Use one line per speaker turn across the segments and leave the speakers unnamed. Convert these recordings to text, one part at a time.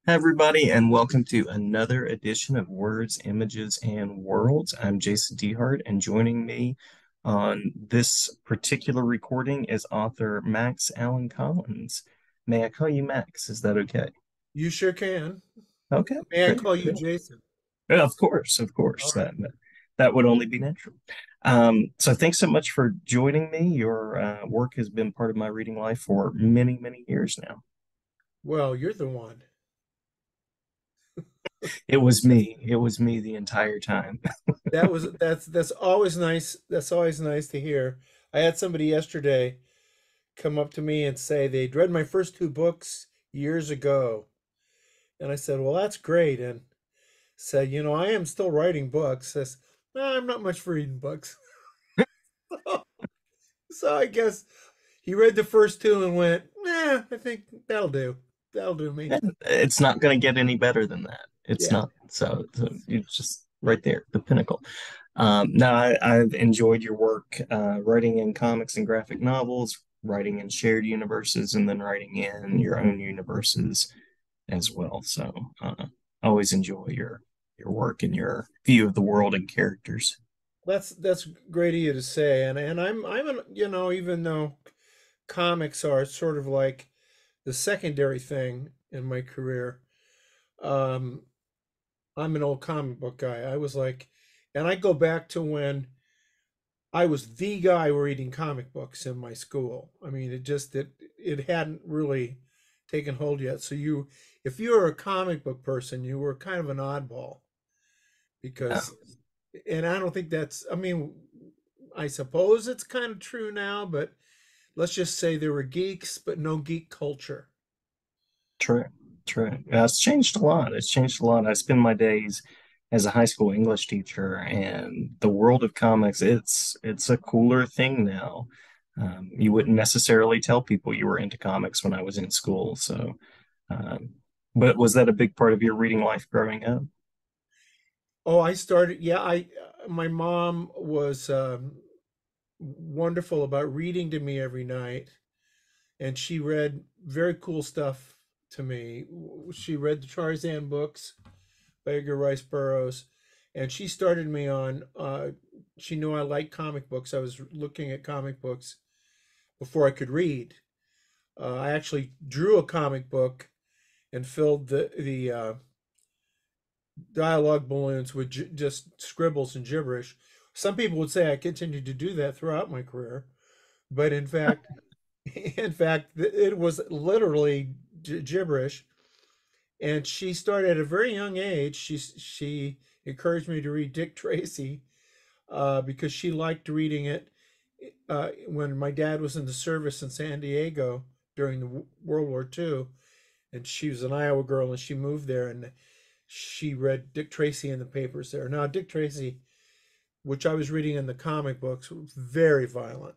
Hi, everybody, and welcome to another edition of Words, Images, and Worlds. I'm Jason Dehart, and joining me on this particular recording is author Max Allan Collins. May I call you Max? Is that okay?
You sure can.
Okay,
May I
great,
call you
great.
Jason?
Yeah, of course,
All right.
that would only be natural. So thanks so much for joining me. Your work has been part of my reading life for many, many years now.
Well, you're the one.
It was me. It was me the entire time.
That's always nice. That's always nice to hear. I had somebody yesterday come up to me and say they'd read my first two books years ago. And I said, "Well, that's great." And said, I am still writing books." Says, "No, I'm not much for reading books." So I guess he read the first two and went, "Nah, I think that'll do. That'll do me."
It's not going to get any better than that. It's
Yeah.
not. So you're just right there, the pinnacle. No, I've enjoyed your work writing in comics and graphic novels, writing in shared universes, and then writing in your own universes as well. So always enjoy your work and your view of the world and characters.
That's great of you to say, and even though comics are sort of like the secondary thing in my career, um, I'm an old comic book guy. I was like, and I go back to when I was the guy reading comic books in my school. I mean, it hadn't really taken hold yet. So if you were a comic book person, you were kind of an oddball
Yeah,
because, and I don't think that's. I mean, I suppose it's kind of true now, but let's just say there were geeks, but no geek culture.
true, true. It's changed a lot. It's changed a lot. I spend my days as a high school English teacher, and the world of comics, it's a cooler thing now. You wouldn't necessarily tell people you were into comics when I was in school. Um, but was that a big part of your reading life growing up?
Oh, I started. Yeah, I. My mom was wonderful about reading to me every night, and she read very cool stuff to me. She read the Tarzan books by Edgar Rice Burroughs, and she started me on. She knew I liked comic books. I was looking at comic books before I could read. I actually drew a comic book and filled the dialogue balloons with just scribbles and gibberish. Some people would say I continued to do that throughout my career, but in fact, it was literally gibberish. And she started at a very young age. She encouraged me to read Dick Tracy because she liked reading it when my dad was in the service in San Diego during the World War II, and she was an Iowa girl, and she moved there, and she read Dick Tracy in the papers there. Now, Dick Tracy, which I was reading in the comic books, was very violent.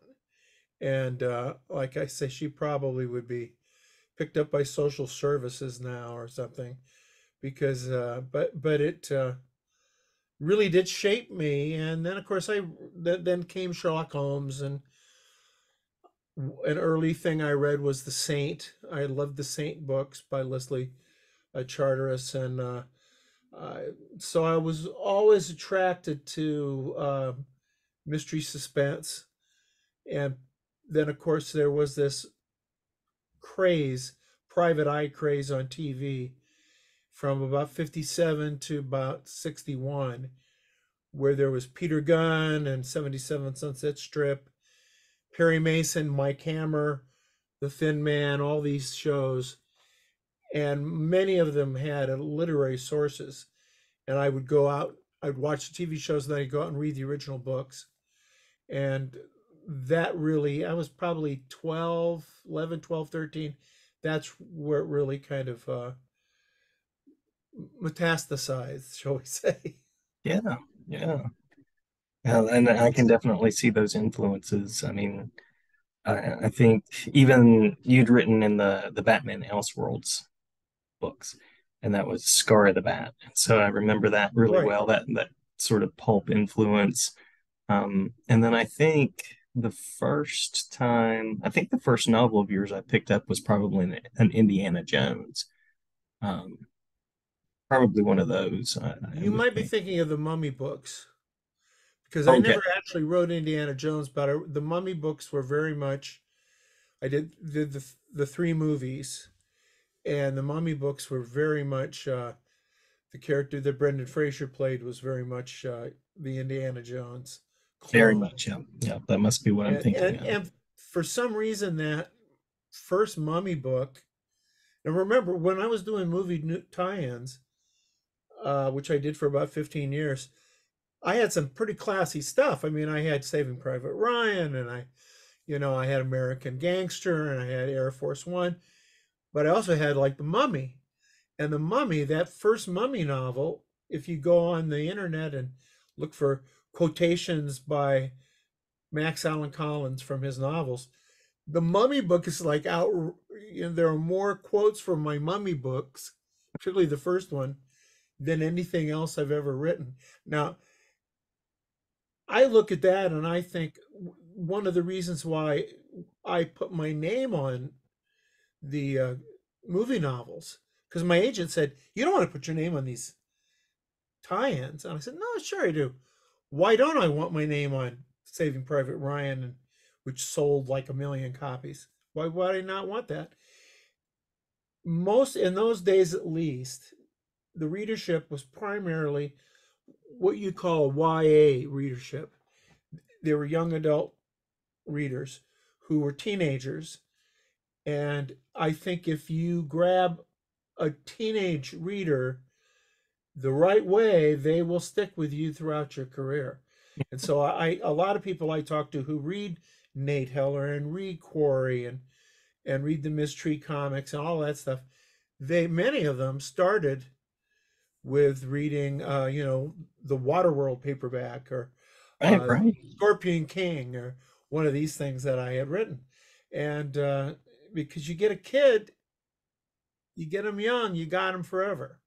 And like I say, she probably would be picked up by social services now or something because, but it really did shape me. And then, of course, then came Sherlock Holmes, and an early thing I read was The Saint. I loved the Saint books by Leslie Charteris, and uh, so I was always attracted to mystery suspense. And then, of course, there was this craze, private eye craze on TV from about 57 to about 61, where there was Peter Gunn and 77 Sunset Strip, Perry Mason, Mike Hammer, The Thin Man, all these shows. And many of them had literary sources. And I would go out, I'd watch the TV shows, and then I'd go out and read the original books. And that really, I was probably 12, 11, 12, 13. That's where it really kind of metastasized, shall we say.
Yeah, yeah. And I can definitely see those influences. I mean, I think even you'd written in the Batman Elseworlds books, and that was Scar of the Bat. So I remember that really
Right.
well, that sort of pulp influence. And then I think the first novel of yours I picked up was probably an Indiana Jones. Probably one of those, I
You
would
might be
think.
thinking of the Mummy books because I
Okay,
never actually wrote Indiana Jones, but the Mummy books were very much. I did the three movies, and the Mummy books were very much the character that Brendan Fraser played was very much the Indiana Jones
very
clone.
much. Yeah, yeah, that must be what I'm thinking of.
And for some reason that first Mummy book, and remember when I was doing tie-ins, which I did for about 15 years, I had some pretty classy stuff. I mean, I had Saving Private Ryan, and I had American Gangster, and I had Air Force One, but I also had like the Mummy. And the Mummy, that first Mummy novel, if you go on the internet and look for quotations by Max Allan Collins from his novels, the Mummy book is like out. There are more quotes from my Mummy books, particularly the first one, than anything else I've ever written. Now, I look at that and I think one of the reasons why I put my name on the movie novels, because my agent said, "You don't want to put your name on these tie-ins." And I said, "No, sure I do. Why don't I want my name on Saving Private Ryan, which sold like 1 million copies? Why would I not want that?" Most in those days, at least, the readership was primarily what you call YA readership. They were young adult readers who were teenagers. And I think if you grab a teenage reader the right way, they will stick with you throughout your career. And so a lot of people I talk to who read Nate Heller and read Quarry and read the Mystery comics and all that stuff, many of them started with reading, the Waterworld paperback or
Right, right.
Scorpion King or one of these things that I had written. And because you get a kid, you get them young, you got them forever.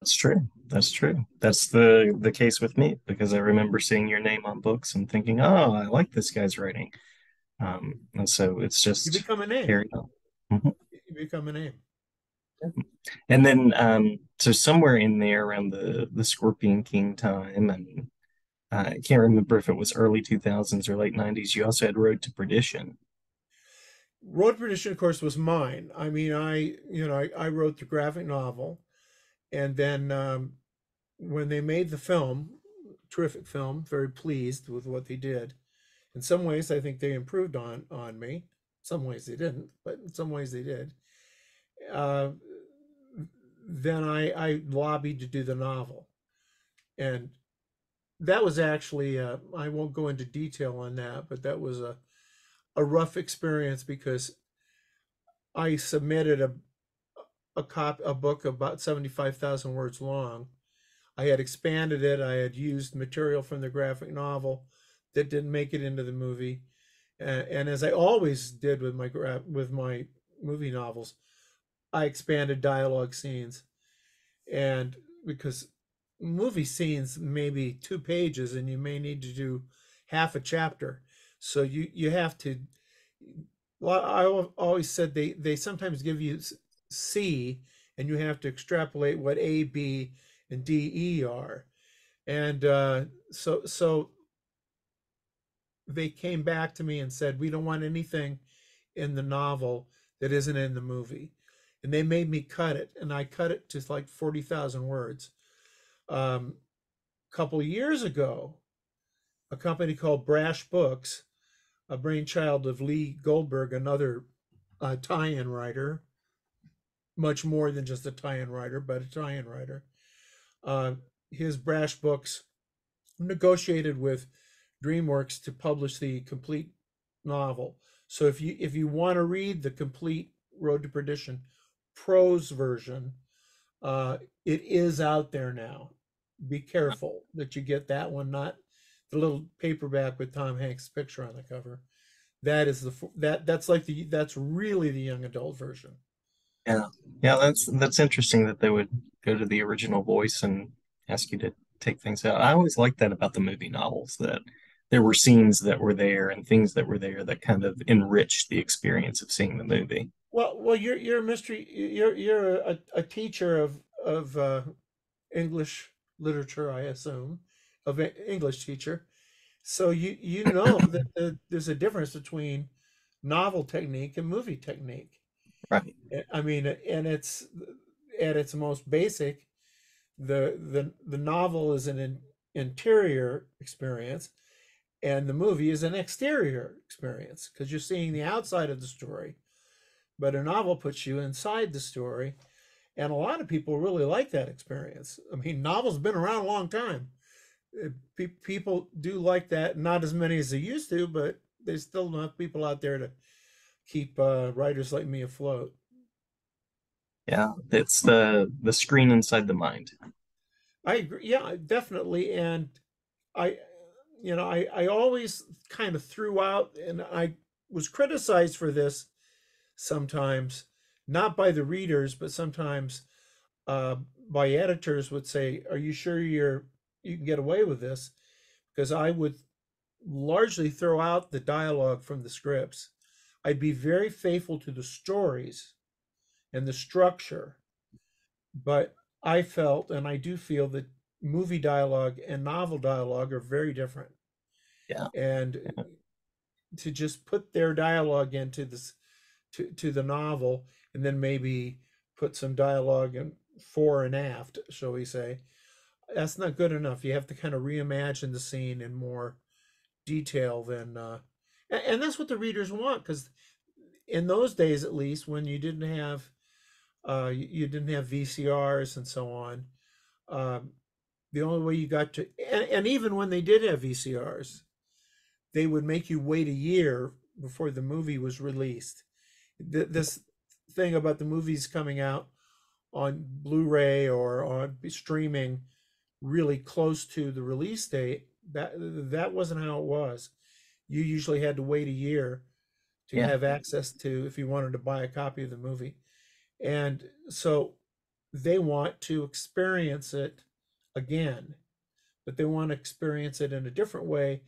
That's true. That's true. That's the case with me because I remember seeing your name on books and thinking, "Oh, I like this guy's writing." And so it's
You
just
become a name.
carried on. Mhm.
You become a name.
And then, so somewhere in there around the Scorpion King time, and I can't remember if it was early 2000s or late 90s. You also had Road to Perdition.
Road Perdition, of course, was mine. I mean, I wrote the graphic novel, and then when they made the film, terrific film, very pleased with what they did. In some ways, I think they improved on me. Some ways they didn't, but in some ways they did. Uh, then I lobbied to do the novel, and that was actually I won't go into detail on that, but that was a rough experience because I submitted a book about 75,000 words long. I had expanded it. I had used material from the graphic novel that didn't make it into the movie, and as I always did with my movie novels, I expanded dialogue scenes, and because movie scenes maybe 2 pages, and you may need to do half a chapter, so you have to. Well, I always said they sometimes give you C, and you have to extrapolate what A, B, and D, E are, and so they came back to me and said we don't want anything in the novel that isn't in the movie, and they made me cut it, and I cut it to like 40,000 words. A couple of years ago, a company called Brash Books, a brainchild of Lee Goldberg, another tie-in writer, much more than just a tie-in writer, but a tie-in writer. Uh, his Brash Books negotiated with DreamWorks to publish the complete novel. So if you want to read the complete Road to Perdition prose version, uh, it is out there now. Be careful that you get that one, not the little paperback with Tom Hanks' picture on the cover. That is that's really the young adult version.
Yeah, yeah, that's interesting that they would go to the original voice and ask you to take things out. I always liked that about the movie novels, that there were scenes that were there and things that were there that kind of enriched the experience of seeing the movie.
Well, you're a mystery. You're a teacher of English literature, I assume, of English teacher. So you know that there's a difference between novel technique and movie technique.
Right.
I mean, and it's at its most basic, the novel is an interior experience, and the movie is an exterior experience because you're seeing the outside of the story. But a novel puts you inside the story, and a lot of people really like that experience. I mean, novels been around a long time. People do like that. Not as many as they used to, but there's still enough people out there to keep writers like me afloat.
Yeah, it's the screen inside the mind.
I agree. Yeah, definitely. And I, I always kind of threw out, and I was criticized for this sometimes, not by the readers, but sometimes uh, by editors would say, "Are you sure you can get away with this?" Because I would largely throw out the dialogue from the scripts. I'd be very faithful to the stories and the structure, but I felt, and I do feel, that movie dialogue and novel dialogue are very different.
Yeah,
And
yeah,
to just put their dialogue into this to the novel and then maybe put some dialogue in fore and aft, shall we say, that's not good enough. You have to kind of reimagine the scene in more detail than and that's what the readers want, because in those days, at least, when you didn't have you didn't have VCRs and so on, um, the only way you got to, and even when they did have VCRs, they would make you wait a year before the movie was released. This thing about the movies coming out on Blu-ray or on streaming really close to the release date, that wasn't how it was. You usually had to wait a year to
yeah,
have access to, if you wanted to buy a copy of the movie. And so they want to experience it again, but they want to experience it in a different way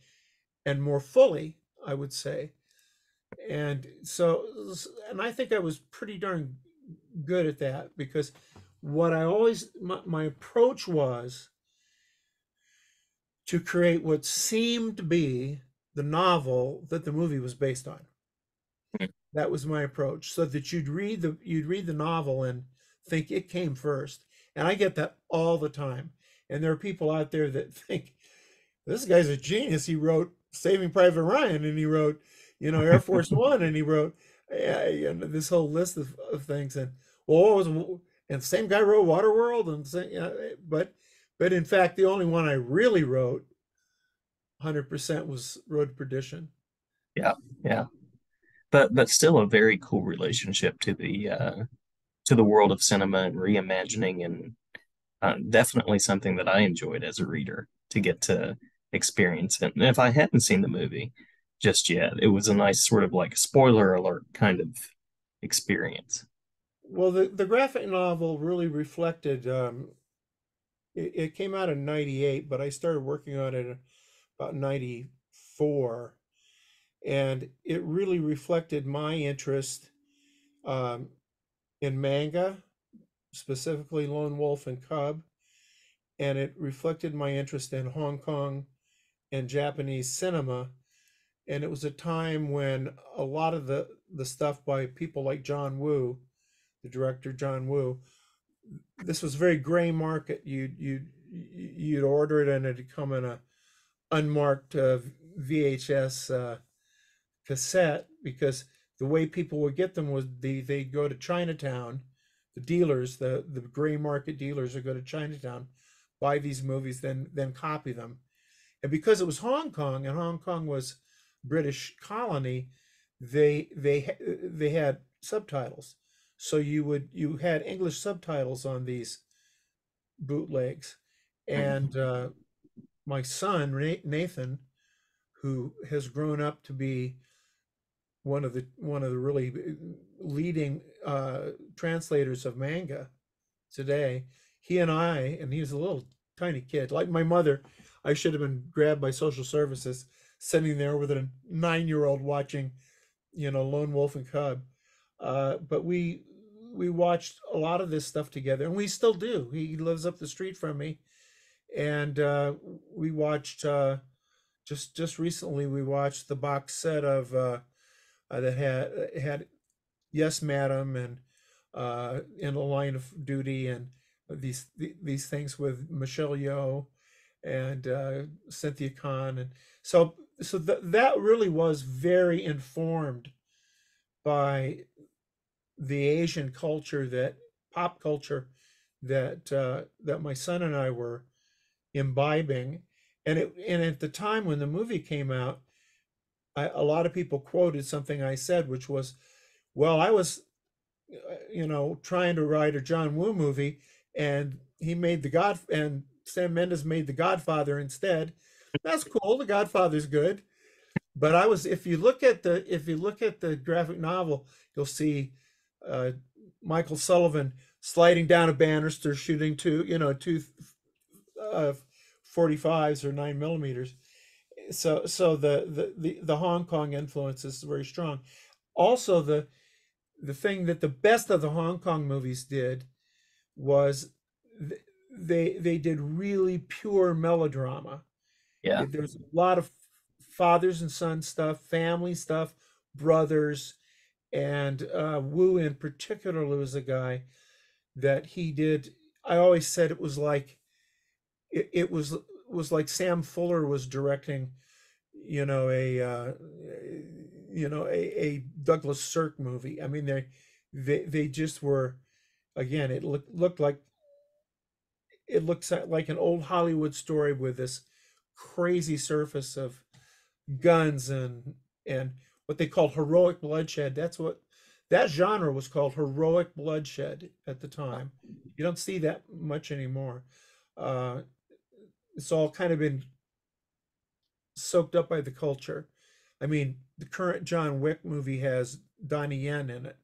and more fully, I would say. And so, and I think I was pretty darn good at that, because what I always, my approach was to create what seemed to be the novel that the movie was based on.
mm,
That was my approach, so that you'd read the novel and think it came first. And I get that all the time. And there are people out there that think this guy's a genius. He wrote Saving Private Ryan, and he wrote, Air Force One, and he wrote this whole list of things. And well, what was, and the same guy wrote Waterworld, and but in fact, the only one I really wrote 100% was Road to Perdition.
yeah, yeah. But still a very cool relationship to the world of cinema and reimagining, and definitely something that I enjoyed as a reader to get to experience it. And if I hadn't seen the movie just yet, it was a nice sort of like spoiler alert kind of experience.
Well, the graphic novel really reflected. It came out in '98, but I started working on it about '94, and it really reflected my interest um, in manga, specifically Lone Wolf and Cub, and it reflected my interest in Hong Kong and Japanese cinema. And it was a time when a lot of the stuff by people like John Woo, the director John Woo, this was very gray market. You'd order it and it'd come in a unmarked VHS cassette, because the way people would get them was they go to Chinatown, the dealers, the gray market dealers would go to Chinatown, buy these movies, then copy them. And because it was Hong Kong, and Hong Kong was British colony, they had subtitles. So you had English subtitles on these bootlegs. And
Mhm.
my son Nathan, who has grown up to be one of the really leading translators of manga today, he and I, and he was a little tiny kid, like my mother. I should have been grabbed by social services, sitting there with a 9-year old watching, Lone Wolf and Cub. But we watched a lot of this stuff together, and we still do. He lives up the street from me, and we watched just recently. We watched the box set of that had Yes, Madam, and In the Line of Duty, and these things with Michelle Yeoh and Cynthia Kahn, and that really was very informed by the Asian culture, that pop culture that my son and I were imbibing. And at the time when the movie came out, a lot of people quoted something I said, which was, "Well, I was, trying to write a John Woo movie, and he made and Sam Mendes made The Godfather instead. That's cool. The Godfather's good." But I was, if you look at the graphic novel, you'll see uh, Michael Sullivan sliding down a banister, shooting two uh, 45s or 9 millimeters. So the Hong Kong influence is very strong. Also, the thing that the best of the Hong Kong movies did was they did really pure melodrama.
Yeah.
There's a lot of fathers and sons stuff, family stuff, brothers, and Wu in particular was a guy that he did. I always said it was like it was like Sam Fuller was directing, you know, a Douglas Sirk movie. I mean, they just were, again. It looks like an old Hollywood story with this crazy surface of guns and what they called heroic bloodshed. That's what that genre was called, heroic bloodshed at the time. You don't see that much anymore. Uh, it's all kind of been soaked up by the culture. I mean, the current John Wick movie has Donnie Yen in it,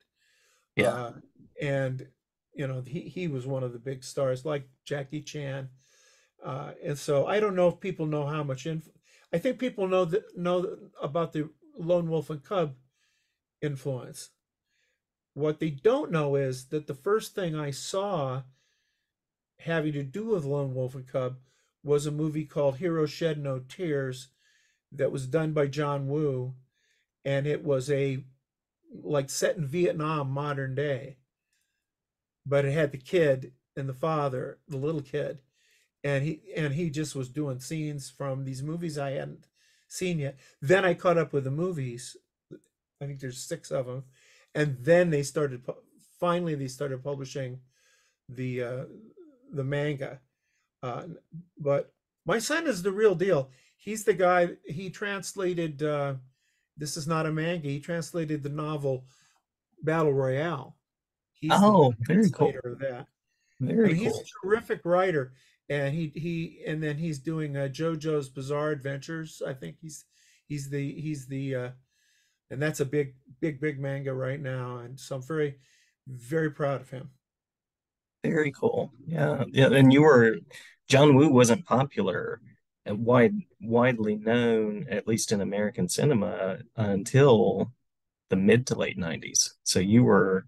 Yeah.
uh, and he was one of the big stars, like Jackie Chan. And so I don't know if people know how much I think people know about the Lone Wolf and Cub influence. What they don't know is that the first thing I saw having to do with Lone Wolf and Cub was a movie called Hero Shed No Tears that was done by John Woo, and it was a like set in Vietnam modern day, but it had the kid and the father, the little kid, and he just was doing scenes from these movies I hadn't seen yet. Then I caught up with the movies. I think there's 6 of them, and then finally they started publishing the uh, the manga. Uh, but my son is the real deal. He's the guy. He translated. This is not a manga. He translated the novel Battle Royale. He's the
Oh, very cool.
translator of that. I
Very
mean, he's
cool.
a terrific writer, and and then he's doing JoJo's Bizarre Adventures. I think he's the and that's a big manga right now, and so I'm very proud of him.
Very cool. Yeah. Yeah. And John Woo wasn't popular and widely known, at least in American cinema, until the mid to late 90s. So you were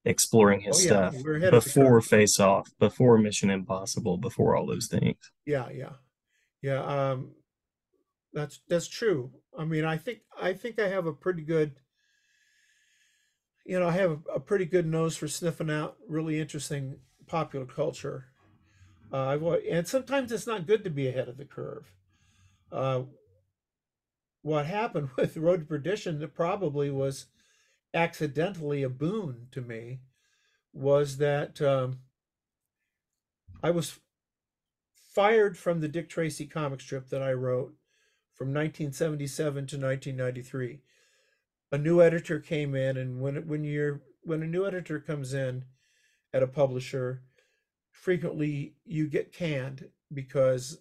exploring his
Oh yeah,
stuff
we're ahead of the
before
curve.
Face Off, before Mission Impossible, before all those things.
Yeah, yeah, yeah. That's true. I mean, I think I have a pretty good, I have a pretty good nose for sniffing out really interesting popular culture. And sometimes it's not good to be ahead of the curve. Uh, what happened with Road to Perdition that probably was accidentally a boon to me was that I was fired from the Dick Tracy comic strip that I wrote from 1977 to 1993. A new editor came in, and when a new editor comes in at a publisher, frequently you get canned because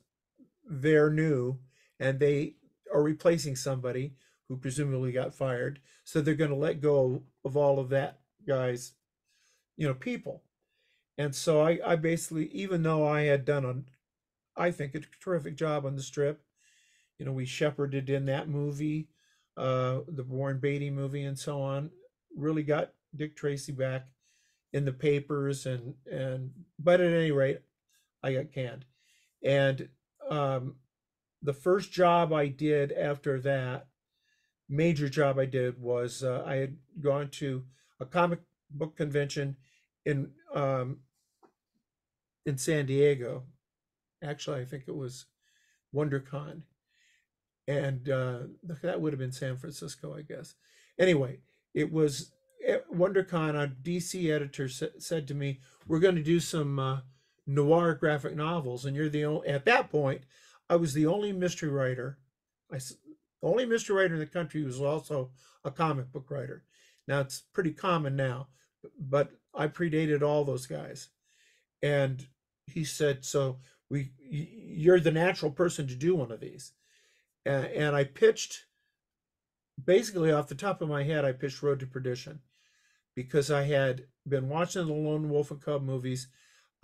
they're new and they are replacing somebody who presumably got fired. So they're going to let go of all of that guy's, people. And so I basically, even though I had done I think, a terrific job on the strip, we shepherded in that movie, the Warren Beatty movie, and so on, really got Dick Tracy back in the papers, but at any rate, I got canned. And um, the first job I did after that, major job I did, was I had gone to a comic book convention in in San Diego. Actually, I think it was WonderCon, and that would have been San Francisco, I guess. Anyway, it was WonderCon. A DC editor said to me, "We're going to do some noir graphic novels," and you're the only. At that point, I was the only mystery writer. The only mystery writer in the country who was also a comic book writer. Now it's pretty common now, but I predated all those guys. And he said, "So you're the natural person to do one of these." And I pitched, basically off the top of my head, I pitched Road to Perdition because I had been watching the Lone Wolf and Cub movies.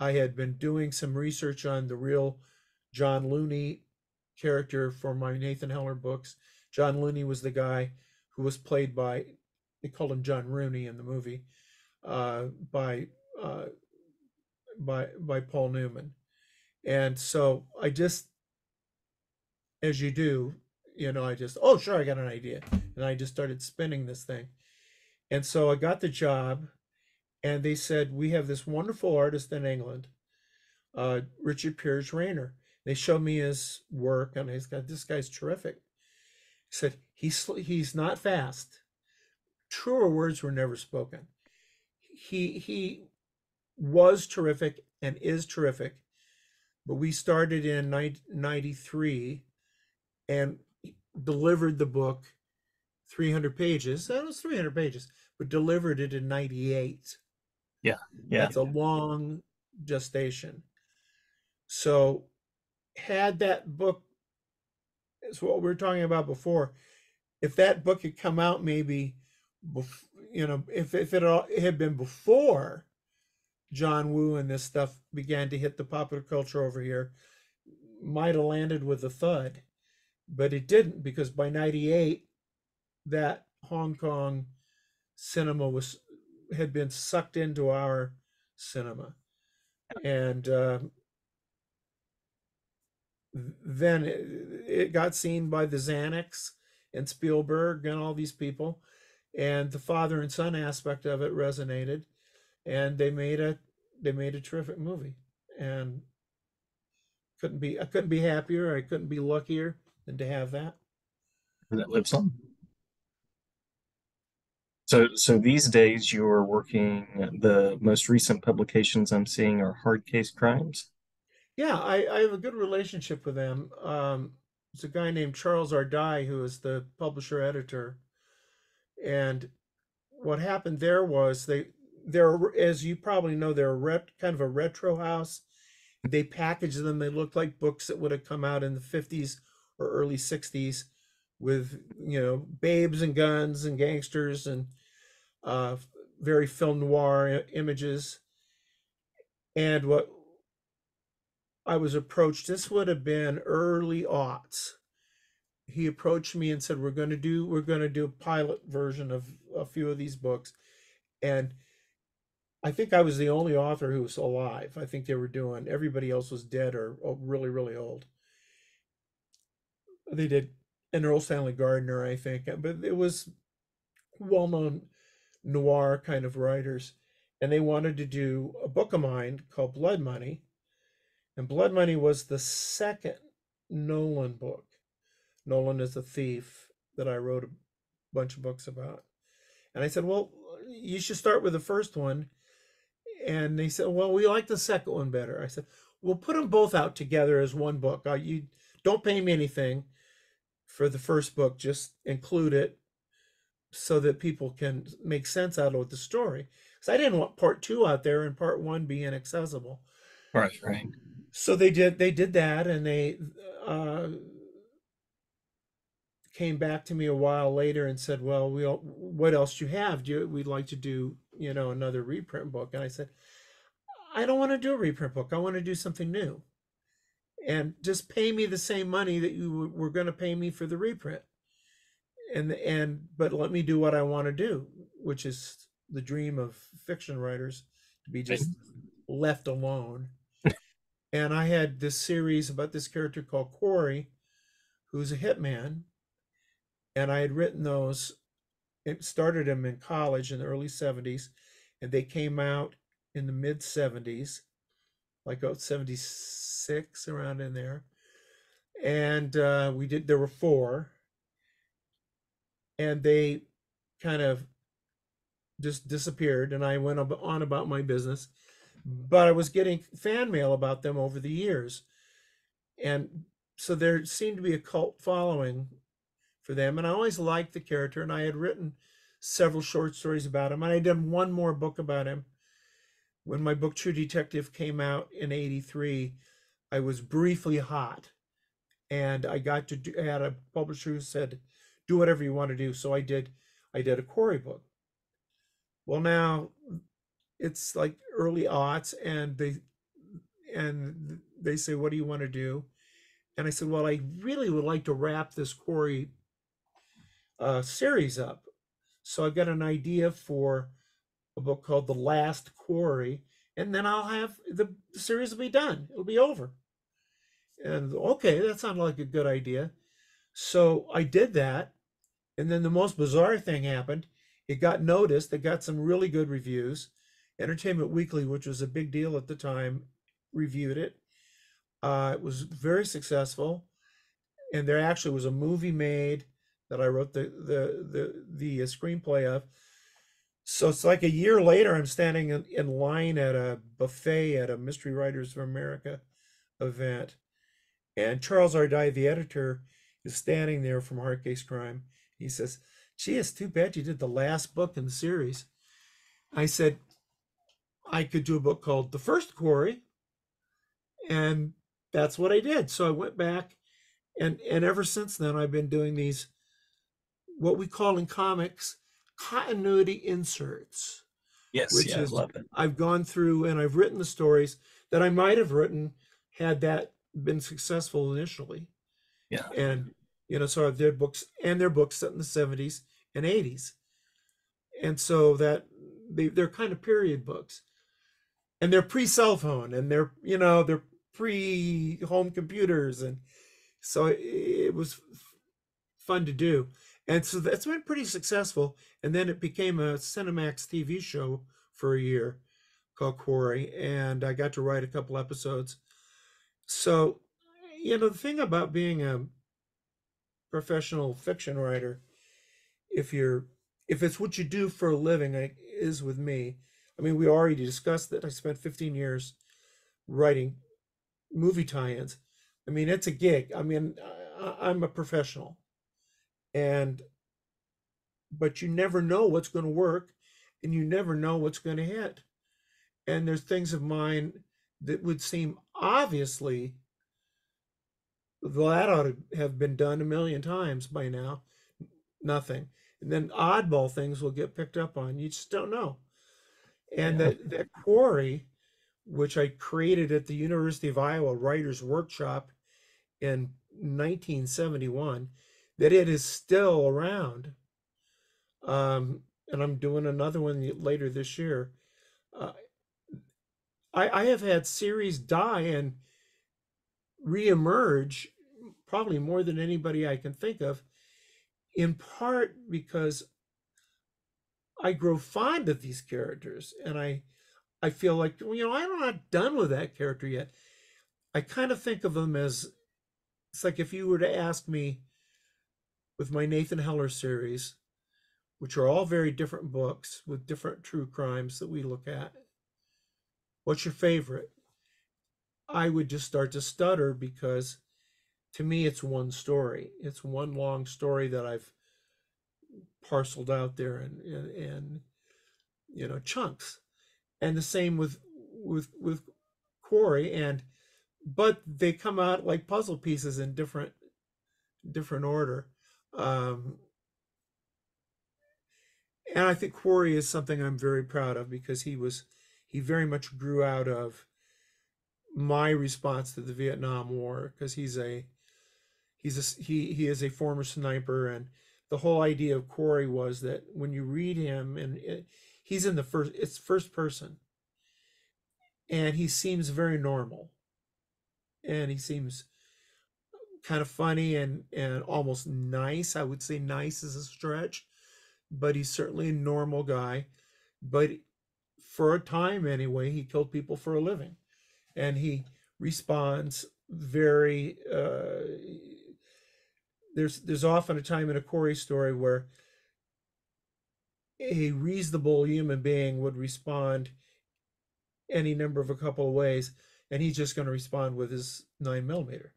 I had been doing some research on the real John Looney character for my Nathan Heller books. John Looney was the guy who was played by, they called him John Rooney in the movie, uh, by uh, by Paul Newman. And so I just, as you do, I just, oh, sure, I got an idea. And I just started spinning this thing. And so I got the job, and they said, we have this wonderful artist in England, Richard Piers Rayner. They showed me his work, and he's got, this guy's terrific. He said, he's not fast. Truer words were never spoken. He was terrific and is terrific, but we started in 93 and delivered the book 300 pages. That was 300 pages, but delivered it in 98.
Yeah, yeah.
That's a long gestation. So, had that book, is what we were talking about before, if that book had come out maybe, if it had been before John Woo and this stuff began to hit the popular culture over here, might have landed with a thud. But it didn't, because by 98, that Hong Kong cinema had been sucked into our cinema, and then it got seen by the Xanax and Spielberg and all these people, and the father and son aspect of it resonated, and they made a terrific movie, and I couldn't be happier. I couldn't be luckier than to have that.
That lives on. So these days you're working, the most recent publications I'm seeing are hard case crimes.
Yeah, I have a good relationship with them. There's a guy named Charles Ardai who is the publisher editor, and what happened there was they're, as you probably know, they're kind of a retro house. They package them. They look like books that would have come out in the 50s or early 60s, with babes and guns and gangsters and uh, very film noir images. And what I was approached, this would have been early aughts. He approached me and said, we're going to do a pilot version of a few of these books. And I think I was the only author who was alive. I think they were doing, everybody else was dead or really, really old. They did an Earl Stanley Gardner, I think, but it was well known noir kind of writers. And they wanted to do a book of mine called Blood Money. And Blood Money was the second Nolan book. Nolan is a thief that I wrote a bunch of books about. And I said, well, you should start with the first one. And they said, well, we like the second one better. I said, we'll put them both out together as one book. You don't pay me anything for the first book, just include it so that people can make sense out of the story. Because I didn't want part two out there and part one be inaccessible.
Right, right.
So they did that, and they uh, came back to me a while later and said, well, what else do you have? We'd like to do another reprint book. And I said, I don't want to do a reprint book. I want to do something new, and just pay me the same money that you were going to pay me for the reprint, but let me do what I want to do, which is the dream of fiction writers. to be
Right.
just left alone. And I had this series about this character called Corey, who's a hitman, and I had written those. It started them in college in the early '70s, and they came out in the mid '70s, like about '76 around in there. And we did. There were four, and they kind of just disappeared, and I went on about my business. But I was getting fan mail about them over the years, and so there seemed to be a cult following for them. And I always liked the character, and I had written several short stories about him. And I did one more book about him when my book True Detective came out in '83. I was briefly hot, and I got to do, I had a publisher who said, "Do whatever you want to do." So I did. I did a Corey book. Well, now it's like early aughts, and they say, "What do you want to do?" And I said, "Well, I really would like to wrap this Corey series up." So I've got an idea for a book called The Last Quarry, and then I'll have the series will be done. It'll be over. And okay, that sounded like a good idea. So I did that, and then the most bizarre thing happened. It got noticed. It got some really good reviews. Entertainment Weekly, which was a big deal at the time, reviewed it. It was very successful, and there actually was a movie made that I wrote the screenplay of. So it's like a year later, I'm standing in line at a buffet at a Mystery Writers of America event, and Charles Ardai, the editor, is standing there from Hard Case Crime. He says, "Gee, it's too bad you did the last book in the series." I said, "I could do a book called The First Quarry," and that's what I did. So I went back, and ever since then, I've been doing these, what we call in comics, continuity inserts,
Yes,
which
yeah, I
is
love it.
I've gone through and I've written the stories that I might have written had that been successful initially.
Yeah,
And so their books and their books set in the '70s and '80s. And so that they're kind of period books. And they're pre-cell phone, and they're pre-home computers, and so it was fun to do. And so that's been pretty successful. And then it became a Cinemax TV show for a year called Quarry, and I got to write a couple episodes. So, the thing about being a professional fiction writer, if you're if it's what you do for a living, like is with me. I mean, we already discussed that I spent 15 years writing movie tie-ins. I mean, it's a gig. I mean, I'm a professional, and but you never know what's going to work, and you never know what's going to hit. And there's things of mine that would seem obviously, well, that ought to have been done a million times by now. Nothing. And then oddball things will get picked up on. You just don't know. And
yeah,
that quarry, which I created at the University of Iowa Writers Workshop in 1971, that it is still around. And I'm doing another one later this year. Uh, I have had series die and reemerge probably more than anybody I can think of, in part because I grow fond of these characters, and I feel like, I'm not done with that character yet. I kind of think of them as, it's like if you were to ask me with my Nathan Heller series, which are all very different books with different true crimes that we look at, what's your favorite? I would just start to stutter because to me it's one story. It's one long story that I've parceled out there and chunks. And the same with Quarry, and but they come out like puzzle pieces in different order. Um, and I think Quarry is something I'm very proud of because he very much grew out of my response to the Vietnam War, because he is a former sniper, and the whole idea of Quarry was that when you read him, and he's in the first, it's first person, and he seems very normal, and he seems kind of funny and almost nice. I would say nice is a stretch, but he's certainly a normal guy. But for a time anyway, he killed people for a living, and he responds very. There's often a time in a Corey story where a reasonable human being would respond any number of a couple of ways, and he's just going to respond with his 9 millimeter.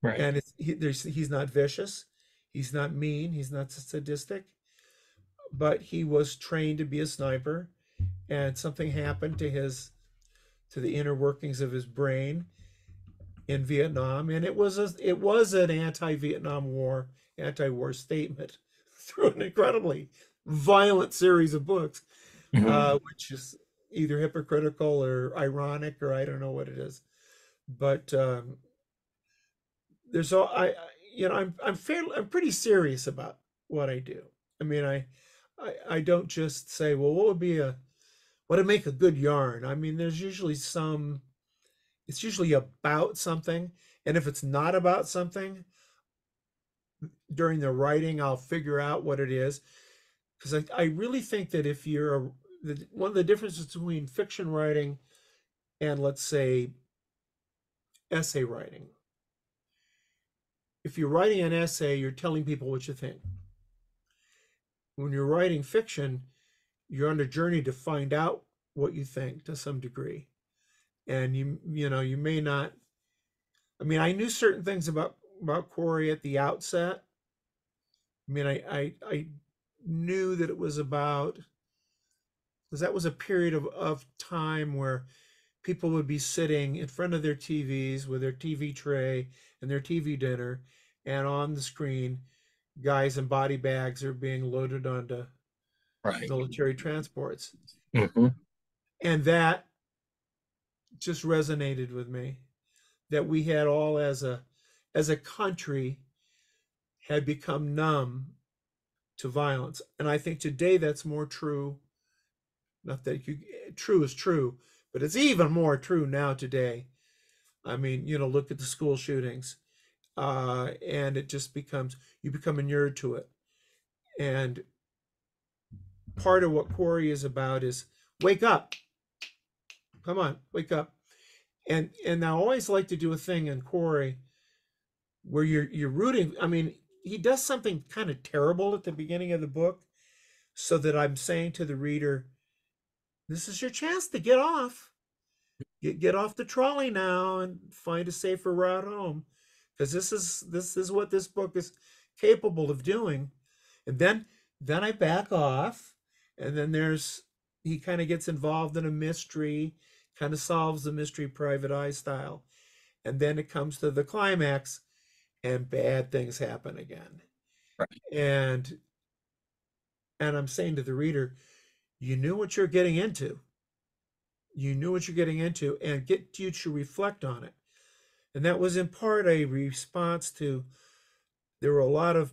And
Right.
he's not vicious, he's not mean, he's not sadistic, but he was trained to be a sniper, and something happened to the inner workings of his brain in Vietnam, and it was an anti-Vietnam War, anti-war statement through an incredibly violent series of books,
Hmm.
which is either hypocritical or ironic, or I don't know what it is. But there's all I'm pretty serious about what I do. I mean, I don't just say, well, what would make a good yarn? I mean, there's usually some it's usually about something, and if it's not about something during the writing, I'll figure out what it is, because I really think that if one of the differences between fiction writing and, let's say, essay writing, if you're writing an essay, you're telling people what you think. When you're writing fiction, you're on a journey to find out what you think to some degree. And you may not. I mean, I knew certain things about Corey at the outset. I mean, I knew that it was about, because that was a period of time where people would be sitting in front of their TVs with their TV tray and their TV dinner, and on the screen, guys in body bags are being loaded onto
Right.
military transports.
Hmm.
And that just resonated with me, that we had all, as a country, had become numb to violence. And I think today that's more true. Not that true is true, but it's even more true now today. I mean, look at the school shootings, and it just becomes, you become inured to it. And part of what Corey is about is, wake up, come on, wake up. And I always like to do a thing in Corey where you're rooting. I mean, he does something kind of terrible at the beginning of the book, so that I'm saying to the reader, this is your chance to get off. Get off the trolley now and find a safer route home, because this is what this book is capable of doing. And then I back off, and then there's he kind of gets involved in a mystery, kind of solves the mystery private eye style, and then it comes to the climax, and bad things happen again.
Right.
And I'm saying to the reader, you knew what you're getting into. You knew what you're getting into, and get you to reflect on it. And that was in part a response to, there were a lot of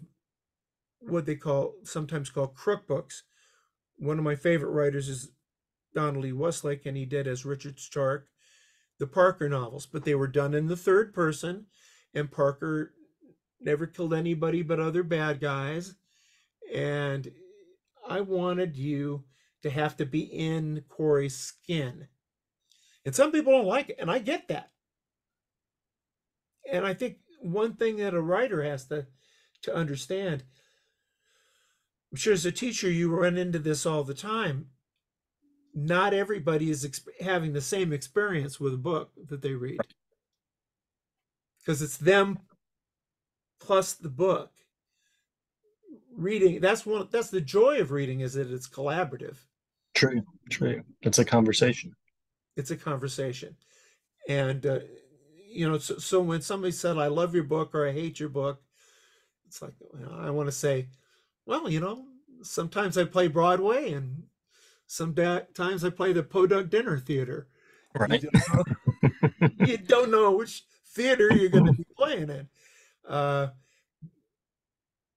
what they sometimes call crook books. One of my favorite writers is Donald E. Westlake, and he did, as Richard Stark, the Parker novels, but they were done in the third person, and Parker never killed anybody but other bad guys. And I wanted you to have to be in Corey's skin. And some people don't like it, and I get that. And I think one thing that a writer has to understand, I'm sure as a teacher you run into this all the time. Not everybody is having the same experience with a book that they read, because it's them plus the book. Reading, that's the joy of reading, is that it's collaborative.
True. True. It's a conversation.
It's a conversation. And so when somebody said, I love your book or I hate your book, it's like, I want to say, well, sometimes I play Broadway, and sometimes I play the Podunk Dinner Theater. You
Right.
don't know, you don't know which theater you're going to be playing in. Uh,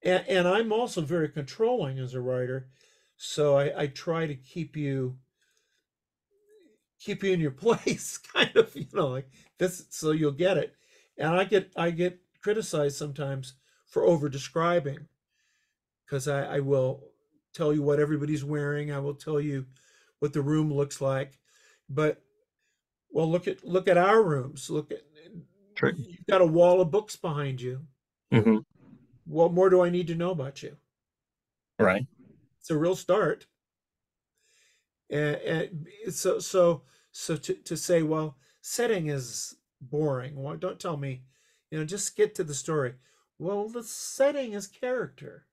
and I'm also very controlling as a writer, so I try to keep you keep you in your place, kind of, like this, so you'll get it. And I get criticized sometimes for over describing, because I will tell you what everybody's wearing. I will tell you what the room looks like. But well, look at our rooms. Look at
True.
You've got a wall of books behind you.
Hmm.
What more do I need to know about you?
Right.
It's a real start. And so to say, well, setting is boring. Well, don't tell me, just get to the story. Well, the setting is character.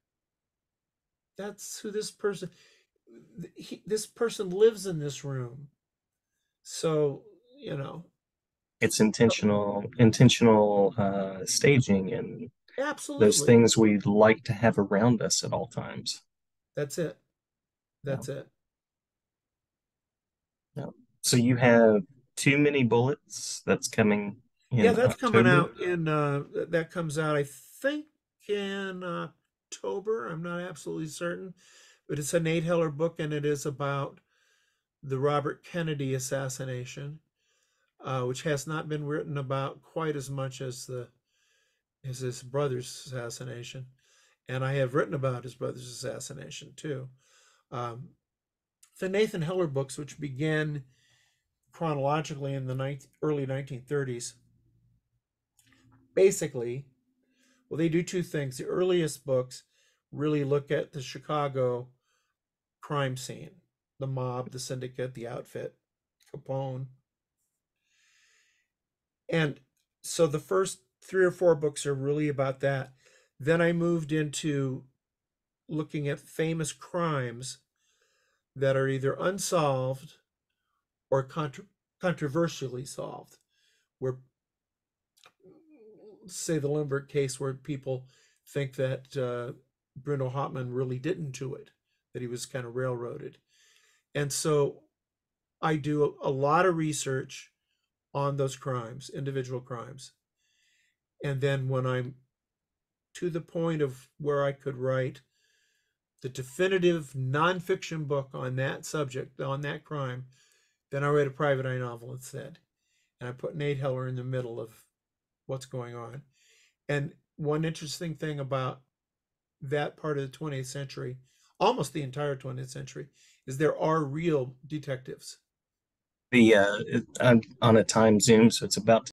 That's who this person lives in this room. So, you know,
It's intentional staging and those
absolutely.
things we'd like to have around us at all times.
That's it.
Yeah.
That's it.
Yeah. So you have Too Many Bullets that's coming
Yeah,
in
that's coming
October.
out that comes out, I think, in October. I'm not absolutely certain, but it's a Nate Heller book, and it is about the Robert Kennedy assassination, which has not been written about quite as much as his brother's assassination. And I have written about his brother's assassination too. Um, the Nathan Heller books, which began chronologically in the early 1930s, basically, well, they do two things. The earliest books really look at the Chicago crime scene, the mob, the syndicate, the outfit, Capone. And so the first three or four books are really about that. Then I moved into looking at famous crimes that are either unsolved or controversially solved, where, say, the Lindbergh case, where people think that Bruno Hauptmann really didn't do it, that he was kind of railroaded. And so I do a lot of research on those crimes, individual crimes. And then when I'm to the point of where I could write the definitive nonfiction book on that subject, on that crime, then I write a private eye novel instead. And I put Nate Heller in the middle of what's going on. And one interesting thing about that part of the 20th century, almost the entire 20th century, is there are real detectives.
I'm on a time zoom, so it's about